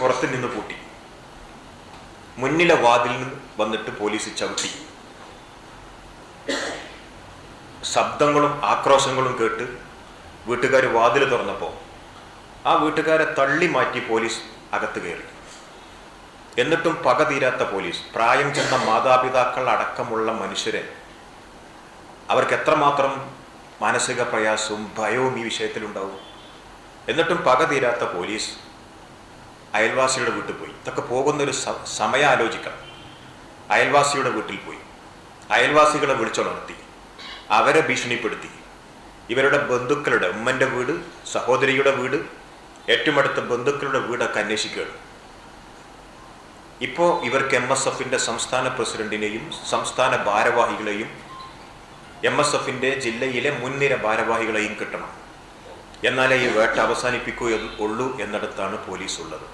പുറത്ത് നിന്ന് പൂട്ടി. മുന്നിലെ വാതിൽ നിന്ന് വന്നിട്ട് പോലീസ് ചവിട്ടി. ശബ്ദങ്ങളും ആക്രോശങ്ങളും കേട്ട് വീട്ടുകാർ വാതിൽ തുറന്നപ്പോൾ ആ വീട്ടുകാരെ തള്ളി മാറ്റി പോലീസ് അകത്ത് കയറി. എന്നിട്ടും പക തീരാത്ത പോലീസ്, പ്രായം ചെന്ന മാതാപിതാക്കൾ അടക്കമുള്ള മനുഷ്യരെ, അവർക്ക് എത്രമാത്രം മാനസിക പ്രയാസവും ഭയവും ഈ വിഷയത്തിലുണ്ടാവും. എന്നിട്ടും പക തീരാത്ത പോലീസ് അയൽവാസിയുടെ വീട്ടിൽ പോയി. ഇതൊക്കെ പോകുന്നൊരു സമയം ആലോചിക്കണം. അയൽവാസിയുടെ വീട്ടിൽ പോയി അയൽവാസികളെ വിളിച്ചുണർത്തി, അവരെ ഭീഷണിപ്പെടുത്തി. ഇവരുടെ ബന്ധുക്കളുടെ, ഉമ്മൻ്റെ വീട്, സഹോദരിയുടെ വീട്, ഏറ്റവും അടുത്ത ബന്ധുക്കളുടെ വീടൊക്കെ അന്വേഷിക്കുകയാണ്. ഇപ്പോൾ ഇവർക്ക് MSFന്റെ സംസ്ഥാന പ്രസിഡന്റിനെയും സംസ്ഥാന ഭാരവാഹികളെയും MSFന്റെ ജില്ലയിലെ മുൻനിര ഭാരവാഹികളെയും കിട്ടണം. എന്നാലേ ഈ വേട്ട അവസാനിപ്പിക്കുകയുള്ളൂ എന്നിടത്താണ് പോലീസ് ഉള്ളത്.